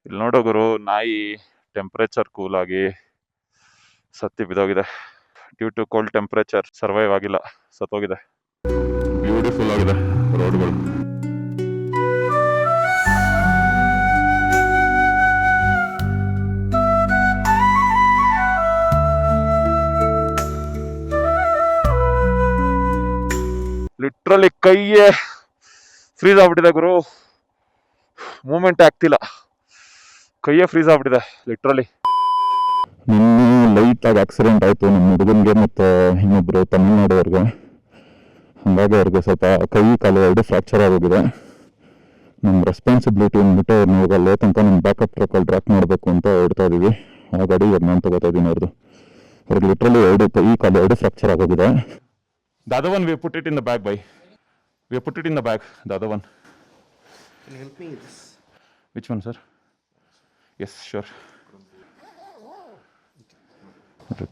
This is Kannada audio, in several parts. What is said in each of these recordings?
ಇಲ್ಲಿ ನೋಡೋಗುರು ನಾಯಿ ಟೆಂಪ್ರೇಚರ್ ಕೂಲ್ ಆಗಿ ಸತ್ತಿ ಬಿದ್ದೋಗಿದೆ. Due to cold temperature survive ಆಗಿಲ್ಲ, ಸತ್ತೋಗಿದೆ. ಬ್ಯೂಟಿಫುಲ್ ಆಗಿದೆ ರೋಡ್ಗಳು. ಲಿಟ್ರಲಿ ಕೈಯೇ ಫ್ರೀಸ್ ಆಗ್ಬಿಟ್ಟಿದೆ ಗುರು, ಮೂವ್ಮೆಂಟ್ ಆಗ್ತಿಲ್ಲ, ಕೈಯೇ ಫ್ರೀಸ್ ಆಗ್ಬಿಟ್ಟಿದೆ ಲಿಟ್ರಲಿ. ನಿನ್ನೆ ಲೈಟ್ ಆಗಿ ಆಕ್ಸಿಡೆಂಟ್ ಆಯ್ತು ನಮ್ಮ ಹುಡುಗನ್ಗೆ ಮತ್ತು ಇನ್ನೊಬ್ರು ತಮಿಳ್ನಾಡುವವ್ರಿಗೆ. ಹಾಗಾಗಿ ಅವ್ರಿಗೆ ಸ್ವಲ್ಪ ಕೈ ಕಾಲು ಎರಡು ಫ್ರಾಕ್ಚರ್ ಆಗೋಗಿದೆ. ನಮ್ಮ ರೆಸ್ಪಾನ್ಸಿಬಿಲಿಟಿ ಅಂದ್ಬಿಟ್ಟು ಅವ್ರನ್ನ ಇವಾಗ ಅಲ್ಲೇ ತನಕ ನಮ್ಮ ಬ್ಯಾಕಪ್ ಟ್ರಕ್ಕಲ್ಲಿ ಡ್ರಾಪ್ ಮಾಡಬೇಕು ಅಂತ ಹೊಡ್ತಾ ಇದೀವಿ. ಆ ಗಾಡಿ ಇವಾಗ ನಾನು ತಗೋತಾ ಇದ್ದೀನಿ ಅವ್ರಿಗೆ ಲಿಟ್ರಲಿ ಎರಡು ಕೈ ಕಾಲು ಎರಡು ಫ್ರಾಕ್ಚರ್ ಆಗೋಗಿದೆ. The other one we put it in the bag, bhai. We put it in the bag, the other one. Can you help me with this? Which one, sir? Yes, sure.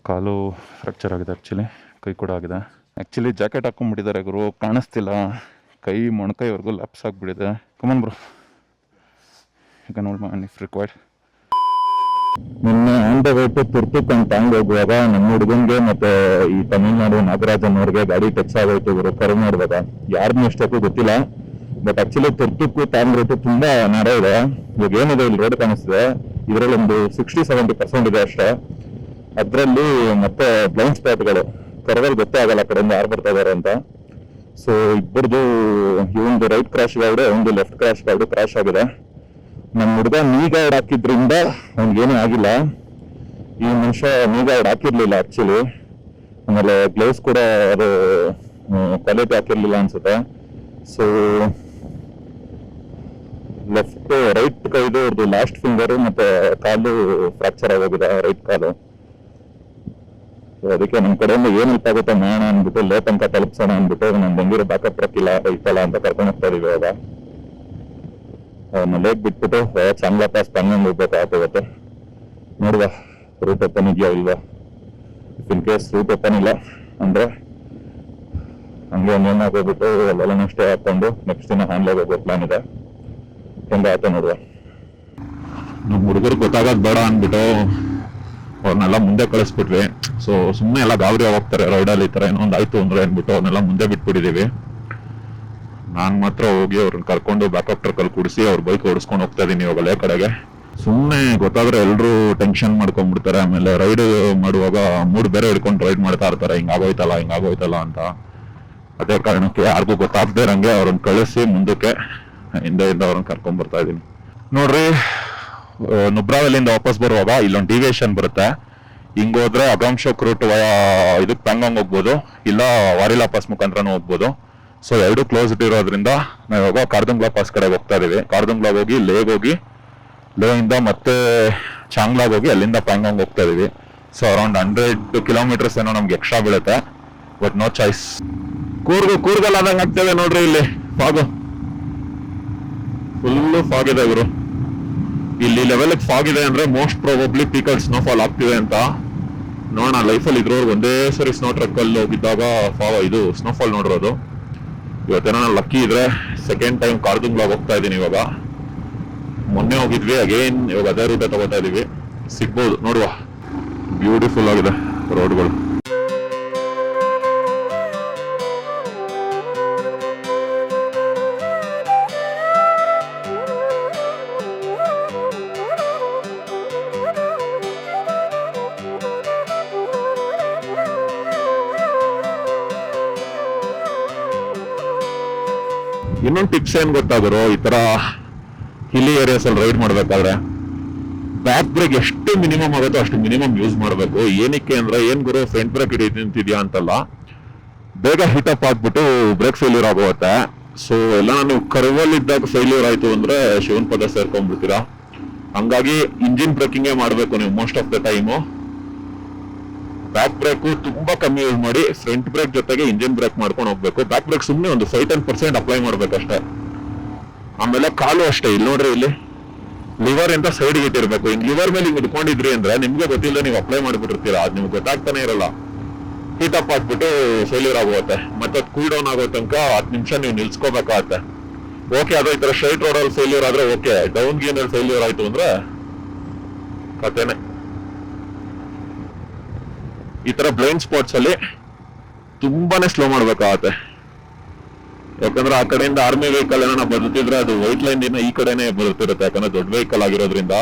ಕಾಲು ಫ್ರಾಕ್ಚರ್ ಆಗಿದೆ ಆ್ಯಕ್ಚುಲಿ, ಕೈ ಕೂಡ ಆಗಿದೆ. ಆ್ಯಕ್ಚುಲಿ ಜಾಕೆಟ್ ಹಾಕೊಂಡ್ಬಿಟ್ಟಿದ್ದಾರೆ ಗುರು, ಕಾಣಿಸ್ತಿಲ್ಲ, ಕೈ ಮೊಣಕೈವರೆಗೂ ಲ್ಯಾಪ್ಸ್ ಆಗಿಬಿಟ್ಟಿದೆ. Come on bro, you can hold my if required. ನಿನ್ನೆ on the way to Turtuk ಅಂತ ಹಂಗೆ ಹೋಗುವಾಗ ನಮ್ಮ ಹುಡುಗನ್ಗೆ ಮತ್ತೆ ಈ ತಮಿಳ್ನಾಡು ನಾಗರಾಜನ್ ಅವ್ರಿಗೆ ಗಾಡಿ ಟಚ್ ಆಗೋಯ್ತು ಗುರು. ಕರ್ವ್ ಮಾಡುವಾಗ ಯಾರನ್ನೂ ಎಷ್ಟಕ್ಕೂ ಗೊತ್ತಿಲ್ಲ, ಬಟ್ ಆಕ್ಚುಲಿ ತುರ್ತುಕ್ಕು ತಾಂಗ್ ರೇಟು ತುಂಬಾ ನಾಡ ಇದೆ. ಇವಾಗ ಏನಿದೆ ಇಲ್ಲಿ ರೋಡ್ ಕಾಣಿಸ್ತಿದೆ, ಇದರಲ್ಲಿ ಒಂದು 60-70% ಇದೆ ಅಷ್ಟೇ. ಅದರಲ್ಲಿ ಮತ್ತೆ ಬ್ಲೈಂಡ್ ಸ್ಪಾಟ್ಗಳು, ಕರ್ವಲ್ಲಿ ಗೊತ್ತೇ ಆಗಲ್ಲ ಆ ಕಡೆಯಿಂದ ಯಾರು ಬರ್ತಾ ಇದಾರೆ ಅಂತ. ಸೊ ಇಬ್ಬರದು ಇವೊಂದು ರೈಟ್ ಕ್ರಾಶ್ ಗಾರ್ಡ್, ಒಂದು ಲೆಫ್ಟ್ ಕ್ರಾಶ್ ಗಾರ್ಡ್ ಕ್ರಾಶ್ ಆಗಿದೆ. ನಮ್ಮ ಹುಡುಗ ನೀ ಗಾರ್ಡ್ ಹಾಕಿದ್ರಿಂದ ಅವ್ನಿಗೇನೂ ಆಗಿಲ್ಲ. ಈ ಮನುಷ್ಯ ನೀ ಗಾರ್ಡ್ ಹಾಕಿರ್ಲಿಲ್ಲ ಆಕ್ಚುಲಿ, ಆಮೇಲೆ ಗ್ಲೌಸ್ ಕೂಡ ಅದು ಕ್ವಾಲಿಟಿ ಹಾಕಿರ್ಲಿಲ್ಲ ಅನ್ಸುತ್ತೆ. ಸೊ ಲೆಫ್ಟ್ ರೈಟ್ ಕೈದು ಅವ್ರದ್ದು ಲಾಸ್ಟ್ ಫಿಂಗರ್ ಮತ್ತೆ ಕಾಲು ಫ್ರಾಕ್ಚರ್ ಆಗೋಗಿದೆ, ರೈಟ್ ಕಾಲು. ಅದಕ್ಕೆ ನಮ್ಮ ಕಡೆಯಿಂದ ಏನು ಹೆಲ್ಪ್ ಆಗುತ್ತೆ ಮಾಡೋಣ ಅಂದ್ಬಿಟ್ಟು ಲೇ ತನಕ ತಲುಪ್ಸೋಣ ಅಂದ್ಬಿಟ್ಟು ನಾನು ಬಂದಿರೋ ಬ್ಯಾಕಪ್ ಟ್ರಕ್ ಇಲ್ಲ ಐತಲ್ಲ ಅಂತ ಕರ್ಕೊಂಡು ಹೋಗ್ತಾ ಇದೀವಿ. ಇವಾಗ ಲೇಕ್ ಬಿಟ್ಬಿಟ್ಟು ಚಾಂಗ್ಲಾ ಪಾಸ್ ಪಂಗಂಗ್ ಹೋಗ್ಬೇಕಾಗುತ್ತೆ. ನೋಡುವ ರೂಟ್ ಓಪನ್ ಇದೆಯಾ ಇಲ್ವಾ. If in case route open ಇಲ್ಲ ಅಂದ್ರೆ ಹಂಗೆ ನೇಮ್ ಹಾಕೋಗ್ಬಿಟ್ಟು ಅಲ್ಲೆಲ್ಲ ಸ್ಟೇ ಹಾಕೊಂಡು ನೆಕ್ಸ್ಟ್ ದಿನ ಹ್ಯಾಂಡ್ಲಾಗ್ ಹೋಗೋ ಪ್ಲಾನ್ ಇದೆ. ಹೆಂಗೆ ಆಯ್ತು ನೋಡುವ. ನಮ್ಮ ಹುಡುಗರು ಗೊತ್ತಾಗೋದು ಬೇಡ ಅಂದ್ಬಿಟ್ಟು ಅವ್ರನ್ನೆಲ್ಲ ಮುಂದೆ ಕಳಿಸ್ಬಿಟ್ವಿ. ಸೊ ಸುಮ್ಮನೆ ಎಲ್ಲ ಗಾಬರಿ ಹೋಗ್ತಾರೆ ರೈಡಲ್ಲಿ, ಈ ಥರ ಏನೋ ಒಂದು ಆಯ್ತು ಅಂದ್ರೆ ಅಂದ್ಬಿಟ್ಟು ಅವ್ರನ್ನೆಲ್ಲ ಮುಂದೆ ಬಿಟ್ಬಿಟ್ಟಿದ್ದೀವಿ. ನಾನು ಮಾತ್ರ ಹೋಗಿ ಅವ್ರನ್ನ ಕರ್ಕೊಂಡು ಬ್ಯಾಕಪ್ ಟ್ರಕ್ಕಲ್ಲಿ ಕೂಡಿಸಿ ಅವ್ರ ಬೈಕ್ ಓಡಿಸ್ಕೊಂಡು ಹೋಗ್ತಾ ಇದೀನಿ ಇವಾಗ ಲೇ ಕಡೆಗೆ. ಸುಮ್ಮನೆ ಗೊತ್ತಾದ್ರೆ ಎಲ್ಲರೂ ಟೆನ್ಷನ್ ಮಾಡ್ಕೊಂಡ್ಬಿಡ್ತಾರೆ, ಆಮೇಲೆ ರೈಡ್ ಮಾಡುವಾಗ ಮೂಡ್ ಬೇರೆ ಹಿಡ್ಕೊಂಡು ರೈಡ್ ಮಾಡ್ತಾ ಇರ್ತಾರೆ, ಹಿಂಗಾಗೋಯ್ತಲ್ಲ ಅಂತ. ಅದೇ ಕಾರಣಕ್ಕೆ ಯಾರಿಗೂ ಗೊತ್ತಾಗದೇ ಇರಂಗೆ ಅವ್ರನ್ನ ಕಳಿಸಿ ಮುಂದಕ್ಕೆ ಹಿಂದೆಯಿಂದ ಅವ್ರನ್ನ ಕರ್ಕೊಂಡ್ ಬರ್ತಾ ಇದೀನಿ. ನೋಡ್ರಿ, ನುಬ್ರಾವೆಲ್ಲಿಂದ ವಾಪಸ್ ಬರುವಾಗ ಇಲ್ಲೊಂದು ಡಿವಿಯೇಷನ್ ಬರುತ್ತೆ. ಹಿಂಗೋದ್ರೆ ಅಗಾಂಶೋಕ್ ರೂಟ್ ಇದಕ್ಕೆ ಪ್ಯಾಂಗಾಂಗ್ ಹೋಗ್ಬೋದು, ಇಲ್ಲ ವಾರಿಲಾ ಪಾಸ್ ಮುಖಾಂತರನೂ ಹೋಗ್ಬೋದು. ಸೊ ಎರಡು ಕ್ಲೋಸ್ ಇರೋದ್ರಿಂದ ನಾವು ಇವಾಗ ಕಾರ್ದುಂಗ್ಲಾ ಪಾಸ್ ಕಡೆಗೆ ಹೋಗ್ತಾ ಇದೀವಿ. ಕಾರ್ದುಂಗ್ಲಾಗ್ ಹೋಗಿ ಲೇಗ್ ಹೋಗಿ, ಲೇ ಇಂದ ಮತ್ತೆ ಚಾಂಗ್ಲಾಗ್ ಹೋಗಿ ಅಲ್ಲಿಂದ ಪ್ಯಾಂಗಾಂಗ್ ಹೋಗ್ತಾ ಇದೀವಿ. ಸೊ ಅರೌಂಡ್ 100 ಕಿಲೋಮೀಟರ್ಸ್ ಏನೋ ನಮ್ಗೆ ಎಕ್ಸ್ಟ್ರಾ ಬೀಳುತ್ತೆ, ಬಟ್ ನೋ ಚಾಯ್ಸ್. ಕೂರ್ಗಲ್ ಆದಂಗೆ ಆಗ್ತದೆ ನೋಡ್ರಿ, ಇಲ್ಲಿ ಫಾಗು ಫುಲ್ಲು ಫಾಗ್ ಇದೆ ಇವರು. ಇಲ್ಲಿ ಲೆವೆಲ್ ಫಾಗ್ ಇದೆ ಅಂದ್ರೆ ಮೋಸ್ಟ್ ಪ್ರಾಬಬ್ಲಿ ಪೀಕಲ್ ಸ್ನೋಫಾಲ್ ಆಗ್ತಿದೆ ಅಂತ. ನೋಡೋಣ, ಲೈಫಲ್ಲಿ ಇದ್ರವ್ರಿಗೆ ಒಂದೇ ಸರಿ ಸ್ನೋ ಟ್ರಕ್ಕಲ್ಲಿ ಹೋಗಿದ್ದಾಗ ಇದು ಸ್ನೋಫಾಲ್ ನೋಡಿರೋದು. ಇವತ್ತೇನೋ ನಾನು ಲಕ್ಕಿ ಇದ್ರೆ ಸೆಕೆಂಡ್ ಟೈಮ್ ಕಾರ್ದುಂಗ್ಲಾಗ್ ಹೋಗ್ತಾ ಇದೀನಿ ಇವಾಗ. ಮೊನ್ನೆ ಹೋಗಿದ್ವಿ ಅಗೇನ್, ಇವಾಗ ಅದೇ ರೂಟೇ ತಗೋತಾ ಇದೀವಿ. ಸಿಗ್ಬೋದು, ನೋಡುವ. ಬ್ಯೂಟಿಫುಲ್ ಆಗಿದೆ ರೋಡ್ಗಳು. ಇನ್ನೊಂದು ಟಿಪ್ಸ್ ಏನ್ ಗೊತ್ತಾದ್ರು, ಈ ತರ ಹಿಲಿ ಏರಿಯಾಸ್ ಅಲ್ಲಿ ರೈಡ್ ಮಾಡ್ಬೇಕಾದ್ರೆ ಬ್ಯಾಕ್ ಬ್ರೇಕ್ ಎಷ್ಟು ಮಿನಿಮಮ್ ಆಗುತ್ತೋ ಅಷ್ಟು ಮಿನಿಮಮ್ ಯೂಸ್ ಮಾಡಬೇಕು. ಏನಕ್ಕೆ ಅಂದ್ರೆ ಏನ್ ಗುರು ಫ್ರಂಟ್ ಬ್ರೇಕ್ ಹಿಡಿತಿದ್ಯಾ ಅಂತಲ್ಲ, ಬೇಗ ಹೀಟ್ ಅಪ್ ಆಗ್ಬಿಟ್ಟು ಬ್ರೇಕ್ ಫೇಲ್ಯೂರ್ ಆಗೋಗುತ್ತೆ. ಸೊ ಎಲ್ಲ ನೀವು ಕರ್ವಲ್ ಇದ್ದಾಗ ಫೇಲ್ಯೂರ್ ಆಯ್ತು ಅಂದ್ರೆ ಶಿವನ್ ಪದ ಸೇರ್ಕೊಂಡ್ಬಿಡ್ತೀರಾ. ಹಂಗಾಗಿ ಇಂಜಿನ್ ಬ್ರೇಕಿಂಗೇ ಮಾಡ್ಬೇಕು ನೀವು most of the time. Back break ತುಂಬಾ ಕಮ್ಮಿ ಯೂಸ್ ಮಾಡಿ, ಫ್ರಂಟ್ ಬ್ರೇಕ್ ಜೊತೆಗೆ ಇಂಜಿನ್ ಬ್ರೇಕ್ ಮಾಡ್ಕೊಂಡು ಹೋಗ್ಬೇಕು. ಬ್ಯಾಕ್ ಬ್ರೇಕ್ ಸುಮ್ಮನೆ ಒಂದು 5-10% ಅಪ್ಲೈ ಮಾಡ್ಬೇಕಷ್ಟೇ. ಆಮೇಲೆ ಕಾಲು ಅಷ್ಟೇ, ಇಲ್ಲಿ ನೋಡ್ರಿ, ಇಲ್ಲಿ ಲಿವರ್ ಅಂತ ಸೈಡ್ಗೆ ಇಟ್ಟಿರ್ಬೇಕು. ಇನ್ ಲಿವರ್ ಮೇಲೆ ಹಿಂಗ್ ಇಟ್ಕೊಂಡಿದ್ರಿ ಅಂದ್ರೆ ನಿಮ್ಗೆ ಗೊತ್ತಿಲ್ಲ, ನೀವು ಅಪ್ಲೈ ಮಾಡ್ಬಿಟ್ಟಿರ್ತೀರಾ, ಅದ್ ನಿಮ್ಗೆ ಗೊತ್ತಾಗ್ತಾನೆ ಇರಲ್ಲ. ಹೀಟ್ ಅಪ್ ಆಗ್ಬಿಟ್ಟು ಫೇಲ್ಯೂರ್ ಆಗುತ್ತೆ. ಮತ್ತೆ ಕೂಲ್ ಡೌನ್ ಆಗೋ ತನಕ 10 ನಿಮಿಷ ನೀವು ನಿಲ್ಸ್ಕೋಬೇಕಾಗತ್ತೆ. ಓಕೆ, ಅದು ಈ ತರ ಸ್ಟ್ರೈಟ್ ರೋಡ್ ಅಲ್ಲಿ ಫೇಲ್ಯೂರ್ ಆದ್ರೆ ಓಕೆ, ಡೌನ್ ಗೇನ್ ಅಲ್ಲಿ ಫೇಲ್ಯೂರ್ ಆಯ್ತು ಅಂದ್ರೆ ಕತೆನೆ. ಈ ತರ ಬ್ಲೈಂಡ್ ಸ್ಪಾಟ್ಸ್ ಅಲ್ಲಿ ತುಂಬಾನೇ ಸ್ಲೋ ಮಾಡ್ಬೇಕಾಗತ್ತೆ. ಯಾಕಂದ್ರೆ ಆ ಕಡೆಯಿಂದ ಆರ್ಮಿ ವೆಹಿಕಲ್ ಏನೋ ಬರುತ್ತಿದ್ರೆ ಅದು ವೈಟ್ ಲೈನ್ ದಿನ ಈ ಕಡೆನೆ ಬರುತ್ತಿರುತ್ತೆ, ಯಾಕಂದ್ರೆ ದೊಡ್ಡ ವೆಹಿಕಲ್ ಆಗಿರೋದ್ರಿಂದ.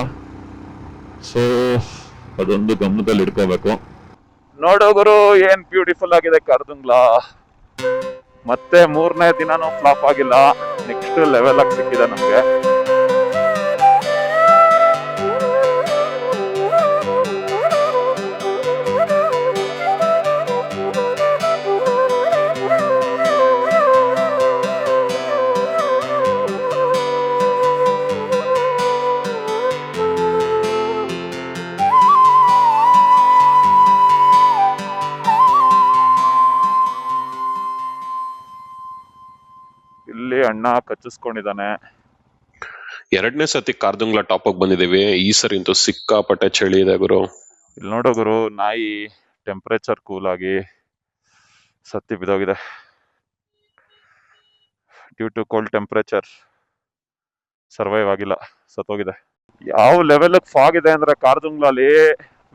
ಸೊ ಅದೊಂದು ಗಮನದಲ್ಲಿ ಇಟ್ಕೋಬೇಕು. ನೋಡೋಗುರು ಏನ್ ಬ್ಯೂಟಿಫುಲ್ ಆಗಿದೆ ಕಾರ್ದುಂಗ್ಲಾ. ಮತ್ತೆ 3ನೇ ದಿನಾನು ಫ್ಲಾಪ್ ಆಗಿಲ್ಲ, ನೆಕ್ಸ್ಟ್ ಲೆವೆಲ್ ಆಗಿ ಸಿಕ್ಕಿದೆ ನಮ್ಗೆ. ಇಲ್ಲಿ ಅಣ್ಣ ಕಚ್ಚಿಸ್ಕೊಂಡಿದ್ದಾನೆ. 2ನೇ ಸತಿ ಕಾರ್ದುಂಗ್ಲಾ ಟಾಪ್ ಆಗಿ ಬಂದಿದ್ದೀವಿ. ಈ ಸರಿ ಅಂತೂ ಸಿಕ್ಕಾಪಟ್ಟೆ ಚಳಿ ಇದೆ ಗುರು. ಇಲ್ಲಿ ನೋಡೋ ಗುರು, ನಾಯಿ ಟೆಂಪರೇಚರ್ ಕೂಲ್ ಆಗಿ ಸತ್ತಿ ಬಿದ್ದೋಗಿದೆ. Due to cold temperature survive ಆಗಿಲ್ಲ, ಸತ್ತೋಗಿದೆ. ಯಾವ ಲೆವೆಲ್ ಫಾಗ್ ಇದೆ ಅಂದ್ರೆ ಕಾರ್ದುಂಗ್ಲಲ್ಲಿ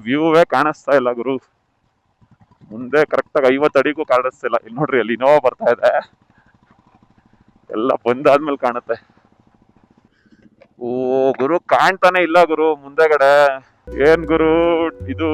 ವ್ಯೂವೇ ಕಾಣಿಸ್ತಾ ಇಲ್ಲ ಗುರು. ಮುಂದೆ ಕರೆಕ್ಟ್ ಆಗಿ 50 ಅಡಿಗೂ ಕಾಣಿಸ್ತಿಲ್ಲ. ಇಲ್ಲಿ ನೋಡ್ರಿ, ಅಲ್ಲಿ ಇನೋವಾ ಬರ್ತಾ ಇದೆ, ಎಲ್ಲ ಬಂದಾದ್ಮೇಲೆ ಕಾಣುತ್ತೆ. ಓ ಗುರು, ಕಾಣ್ತಾನೆ ಇಲ್ಲ ಗುರು ಮುಂದೆಗಡೆ. ಏನ್ ಗುರು ಇದು?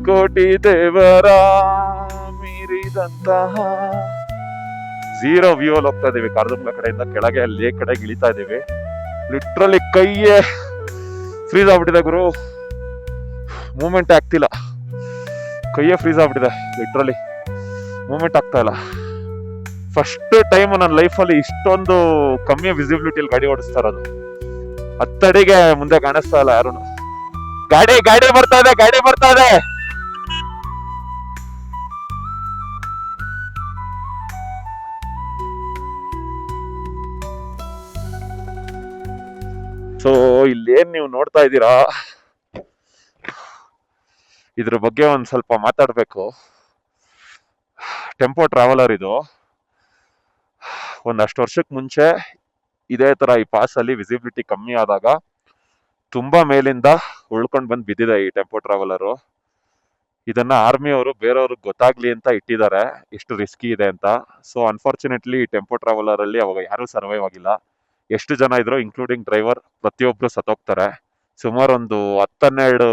ಕೋಟಿ ದೇವರ ಮೀರಿದಂತಹ ಝೀರೋ ವ್ಯೂ ಅಲ್ಲಿ ಹೋಗ್ತಾ ಇದೀವಿ. ಕಾರ್ದುಂಗ್ಲಾ ಕಡೆಯಿಂದ ಕೆಳಗೆ ಅಲ್ಲಿ ಕಡೆಗೆ ಇಳಿತಾ ಇದೀವಿ. ಲಿಟ್ರಲಿ ಕೈಯೇ ಫ್ರೀಸ್ ಆಗ್ಬಿಟ್ಟಿದೆ ಗುರು, ಮೂವ್ಮೆಂಟ್ ಆಗ್ತಿಲ್ಲ. ಕೈಯೇ ಫ್ರೀಸ್ ಆಗ್ಬಿಟ್ಟಿದೆ, ಲಿಟ್ರಲಿ ಮೂವ್ಮೆಂಟ್ ಆಗ್ತಾ ಇಲ್ಲ. ಫಸ್ಟ್ ಟೈಮ್ ನನ್ನ ಲೈಫಲ್ಲಿ ಇಷ್ಟೊಂದು ಕಮ್ಮಿ ವಿಸಿಬಿಲಿಟಿಯಲ್ಲಿ ಗಾಡಿ ಓಡಿಸ್ತಾ ಇರೋದು. 10 ಅಡಿಗೆ ಮುಂದೆ ಕಾಣಿಸ್ತಾ ಇಲ್ಲ ಯಾರು. ಗಾಡಿ ಬರ್ತಾ ಇದೆ, ಗಾಡಿ ಬರ್ತಾ ಇದೆ. ಸೊ ಇಲ್ಲೇನ್ ನೀವು ನೋಡ್ತಾ ಇದ್ದೀರಾ, ಇದ್ರ ಬಗ್ಗೆ ಒಂದ್ ಸ್ವಲ್ಪ ಮಾತಾಡ್ಬೇಕು. ಟೆಂಪೋ ಟ್ರಾವೆಲರ್ ಇದು. ಒಂದಷ್ಟು ವರ್ಷಕ್ಕೆ ಮುಂಚೆ ಇದೇ ತರ ಈ ಪಾಸ್ ಅಲ್ಲಿ ವಿಸಿಬಿಲಿಟಿ ಕಮ್ಮಿ ಆದಾಗ ತುಂಬಾ ಮೇಲಿಂದ ಉಳ್ಕೊಂಡ್ ಬಂದ್ ಬಿದ್ದಿದೆ ಈ ಟೆಂಪೋ ಟ್ರಾವೆಲರು. ಇದನ್ನ ಆರ್ಮಿ ಅವರು ಬೇರೆಯವ್ರಿಗೆ ಗೊತ್ತಾಗ್ಲಿ ಅಂತ ಇಟ್ಟಿದ್ದಾರೆ ಎಷ್ಟು ರಿಸ್ಕಿ ಇದೆ ಅಂತ. ಸೊ ಅನ್ಫಾರ್ಚುನೇಟ್ಲಿ ಈ ಟೆಂಪೋ ಟ್ರಾವೆಲರ್ ಅಲ್ಲಿ ಅವಾಗ ಯಾರು ಸರ್ವೈವ್ ಆಗಿಲ್ಲ. ಎಷ್ಟು ಜನ ಇದ್ರು ಇನ್ಕ್ಲೂಡಿಂಗ್ ಡ್ರೈವರ್ ಪ್ರತಿಯೊಬ್ರು ಸತ್ತೋಗ್ತಾರೆ. ಸುಮಾರು ಒಂದು 10-12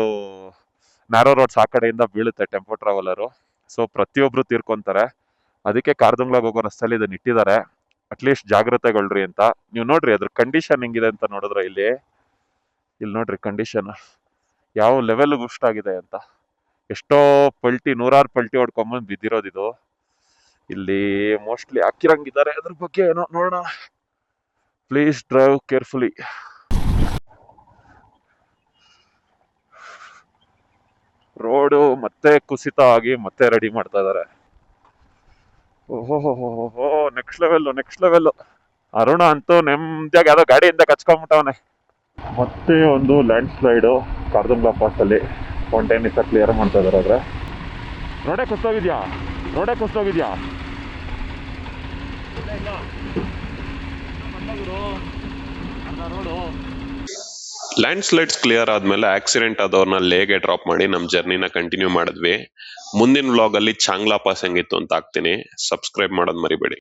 ನ್ಯಾರೋ ರೋಡ್ಸ್ ಆ ಕಡೆಯಿಂದ ಬೀಳುತ್ತೆ ಟೆಂಪೋ ಟ್ರಾವೆಲರು. ಸೊ ಪ್ರತಿಯೊಬ್ರು ತೀರ್ಕೊಂತಾರೆ. ಅದಕ್ಕೆ ಕಾರ್ದುಂಗ್ಲಾಗ್ ಹೋಗೋ ರಸ್ತೆಯಲ್ಲಿ ಇದನ್ನ ಇಟ್ಟಿದ್ದಾರೆ, ಅಟ್ಲೀಸ್ಟ್ ಜಾಗ್ರತೆಗೊಳ್ರಿ ಅಂತ. ನೀವು ನೋಡ್ರಿ ಅದ್ರ ಕಂಡೀಷನ್ ಹೆಂಗಿದೆ ಅಂತ ನೋಡಿದ್ರೆ ಇಲ್ಲಿ ನೋಡ್ರಿ ಕಂಡೀಷನ್ ಯಾವ ಲೆವೆಲ್ ಗುಸ್ಟ್ ಆಗಿದೆ ಅಂತ. ಎಷ್ಟೋ ಪಲ್ಟಿ, 100 ಪಲ್ಟಿ ಹೊಡ್ಕೊಂಬಂದ್ ಬಿದ್ದಿರೋದಿದು. ಇಲ್ಲಿ ಮೋಸ್ಟ್ಲಿ ಹಾಕಿರಂಗಿದ್ದಾರೆ, ಅದ್ರ ಬಗ್ಗೆ ಏನೋ ನೋಡೋಣ. Please drive carefully. ರೋಡು ಮತ್ತೆ ಕುಸಿತ ಆಗಿ ಮತ್ತೆ ರೆಡಿ ಮಾಡ್ತಾ ಇದಾರೆ. ಓಹೋ, ನೆಕ್ಸ್ಟ್ ಲೆವೆಲ್. ಅರುಣ ಅಂತೂ ನೆಮ್ಮದಿಯಾಗಿ ಯಾವ್ದೋ ಗಾಡಿಯಿಂದ ಕಚ್ಕೊಂಡ್ಬಿಟ್ಟವನೆ. ಮತ್ತೆ ಒಂದು ಲ್ಯಾಂಡ್ ಸ್ಲೈಡು ಕಾರ್ದುಂಗ್ಲಾ ಪಾಸ್ ಅಲ್ಲಿ. ಫೌಂಟೈನ್ ಕ್ಲಿಯರ್ ಮಾಡ್ತಾ ಇದಾರೆ. ರೋಡೇ ಕುಸ್ತೋಗಿದ್ಯಾ? ಲ್ಯಾಂಡ್ ಸ್ಲೈಡ್ಸ್ ಕ್ಲಿಯರ್ ಆದ್ಮೇಲೆ ಆಕ್ಸಿಡೆಂಟ್ ಆದವ್ರನ್ನ ಲೇಗೆ ಡ್ರಾಪ್ ಮಾಡಿ ನಮ್ ಜರ್ನಿನ ಕಂಟಿನ್ಯೂ ಮಾಡಿದ್ವಿ. ಮುಂದಿನ ವ್ಲಾಗ್ ಅಲ್ಲಿ ಚಾಂಗ್ಲಾ ಪಾಸ್ ಹೆಂಗಿತ್ತು ಅಂತ ಹಾಕ್ತೀನಿ. ಸಬ್ಸ್ಕ್ರೈಬ್ ಮಾಡೋದ್ ಮರಿಬೇಡಿ.